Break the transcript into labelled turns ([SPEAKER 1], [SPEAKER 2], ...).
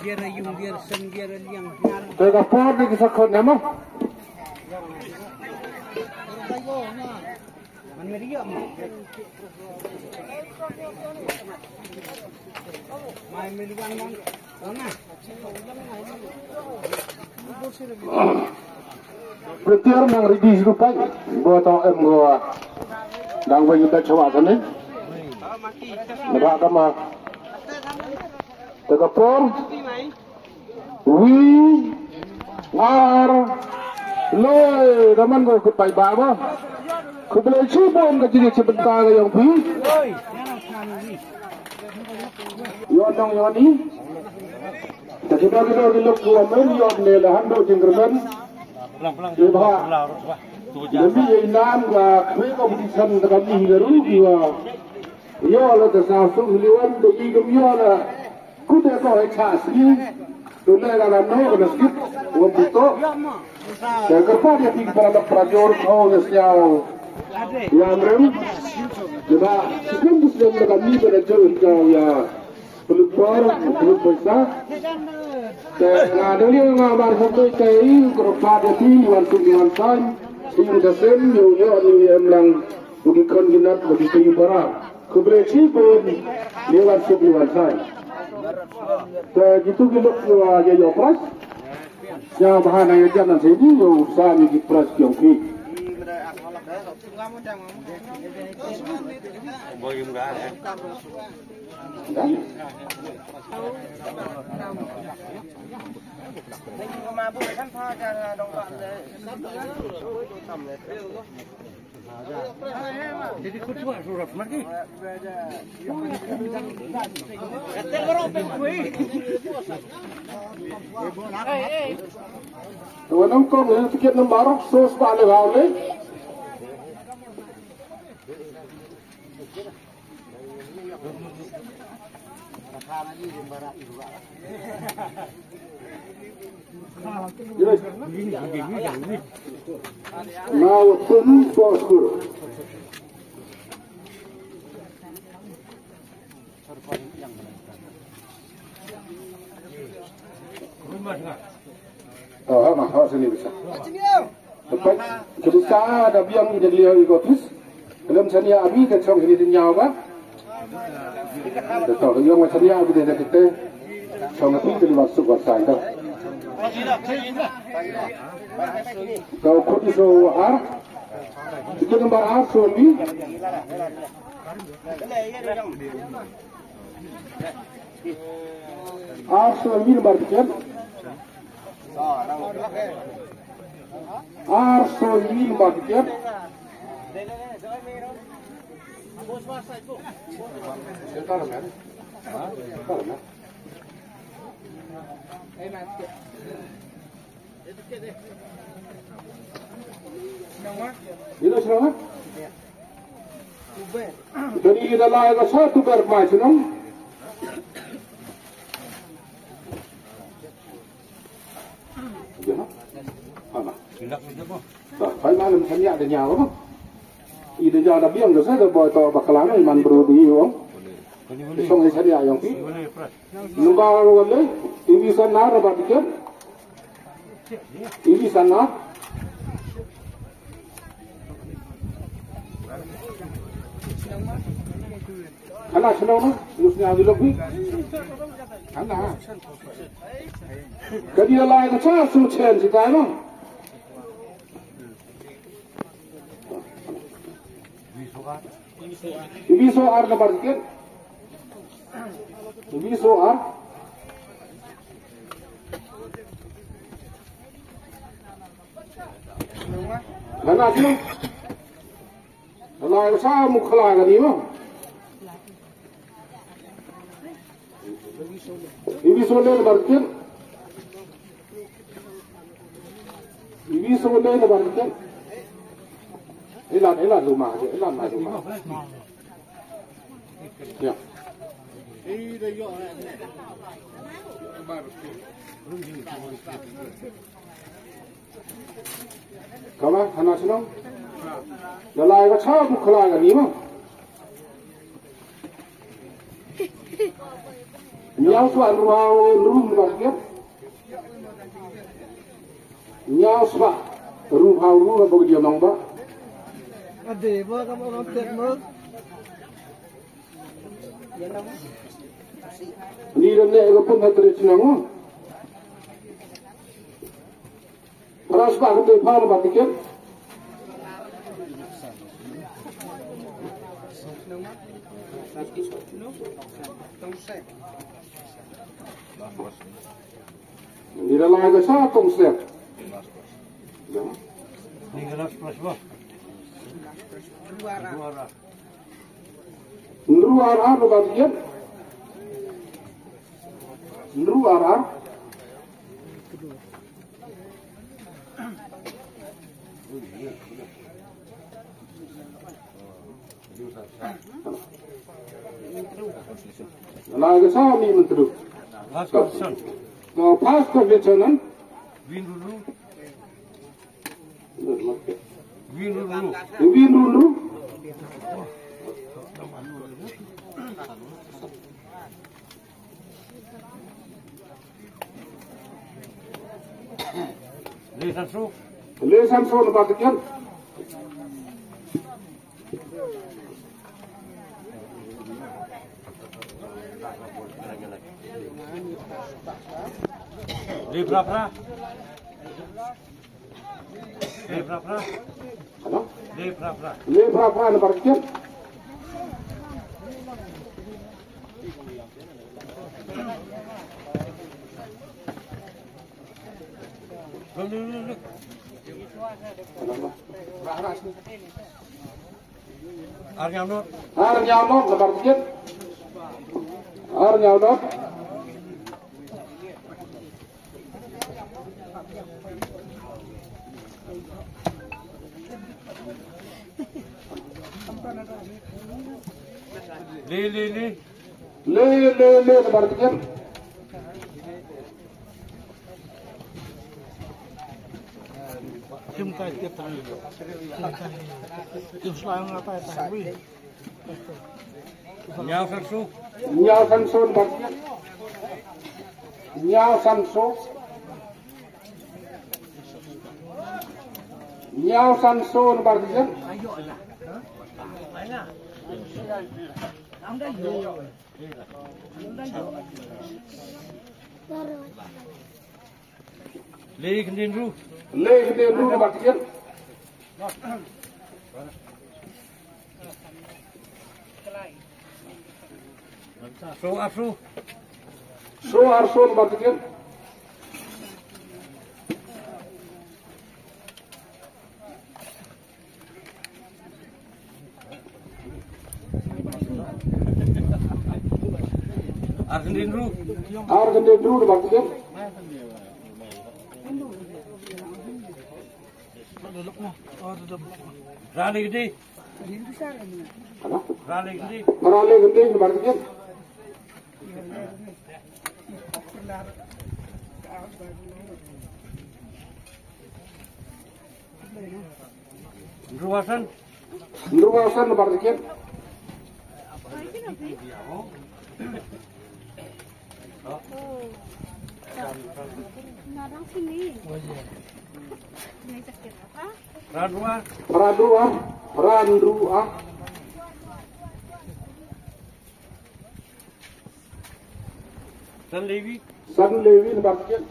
[SPEAKER 1] Biar yung biar sen biar yang.
[SPEAKER 2] Tega por di kisah kon nama.
[SPEAKER 1] Manmeria mah. Mai miliwan mang. Mana?
[SPEAKER 2] Bertiar nang ridis rupai. Buat em gua. Dang bagi kita coba sana. Negak kama. Tega por. Wi. War. Loy. Daman gua kupai baba. Kupai cibon kecil sebentar yang pi. Yonong yoni. Tapi bagi kita diluk dua men yon nelahan do jenggerman. Iba. Jadi inam ga kue kompetisi dengan dihiru iwa. Yo la tersasu hiliwan do igam yo la. Kuda kau hecas ni. Tulah dalam no kena skip. Wamputo. Dan kerpa dia tinggi pada prajur kau nasiau. Yang rem. Jadi sebelum muslim dengan ni pada jauh kau ya. Pelupar, pelupar. Dan ada yang ngabar sampai kei kerpa dia tinggi wan san. Yung dasem yung yung lang bukan ginat bagi kayu bara. Keberesi pun lewat sebulan saya. Begitu giluk ya yo pras. Yang bahan yang jangan sini yo sami di pras yang fi.
[SPEAKER 1] Jadi kutua surat mati.
[SPEAKER 2] Tuan kau ni tiket nombor sos balik balik. Mau pun bosku. Oh, mah sini bisa. Lepas kita ada biang jadi lihat ikotis. Dalam sania abi dan song ini nyawa ba. Betul, yang macam ni abi dan kita song itu jadi masuk wasai dah. Kau kodi so ar. Itu nombor ar so ni. Ar so ni nombor tiga. Ar so ni nombor tiga. Ini siapa? Jadi kita layak satu bermacam senang. Apa? Phải malam sanya ada nyawa apa? Ide jauh ada biang dosa ada boy to bakalan iman berudi wong. Song sanya yang pi. Numbar wale, ini sana ada bagian. Ini sana. Anak senang no, lusnya ada lebih. Anak. Kadi lain macam sucian si tahu. Ibi soar nomor sekian. Ibi soar. Mana sih? Kalau saya muklah kan ini mah. Ibi soar nomor sekian. Ibi soar nomor sekian. Elan rumah aja, elan rumah. Ya. Kamu anak senang? Lalai macam bukan kan ni mah? Nyau swa ruau rum bagian. Nyau swa ruau rum bagian nong ba.
[SPEAKER 1] Ada apa kamu orang termer?
[SPEAKER 2] Ni dan ne ko pun hatre chinangu. Ras ba ko pa ba tiket. Ni da la ga sa tong set.
[SPEAKER 3] Ni gelas plus ba?
[SPEAKER 2] Nru ar ba tiket. Nru ar. Laga sa mi mentru.
[SPEAKER 3] Last question.
[SPEAKER 2] No pas ko vechanan.
[SPEAKER 3] Win dulu.
[SPEAKER 2] Win dulu. Lesan so na batikan.
[SPEAKER 3] Le berapa?
[SPEAKER 2] Ano?
[SPEAKER 3] Le berapa?
[SPEAKER 2] Le berapa na batikan?
[SPEAKER 3] Arnyano.
[SPEAKER 2] Arnyano na batikan. Arnyano. Le na batikan.
[SPEAKER 1] Kim kai tiap tadi. Kim selain apa ya tahu?
[SPEAKER 3] Nyau sansu.
[SPEAKER 2] Nyau sanso na batikan. Nyau sanso. Nyau sanso na batikan.
[SPEAKER 3] Le kendendru.
[SPEAKER 2] Le kendendru na batikan.
[SPEAKER 3] So afru.
[SPEAKER 2] So arso na batikan.
[SPEAKER 3] Argendendru.
[SPEAKER 2] Argendendru na batikan.
[SPEAKER 3] Rale gede.
[SPEAKER 2] Ano?
[SPEAKER 3] Rale gede.
[SPEAKER 2] Marale gede na batikan.
[SPEAKER 3] Ruasan.
[SPEAKER 2] Ruasan na batikan.
[SPEAKER 4] Narang sini. Ini sakit apa?
[SPEAKER 3] Radua.
[SPEAKER 2] Randua.
[SPEAKER 3] San Levi.
[SPEAKER 2] San Levi na batikan.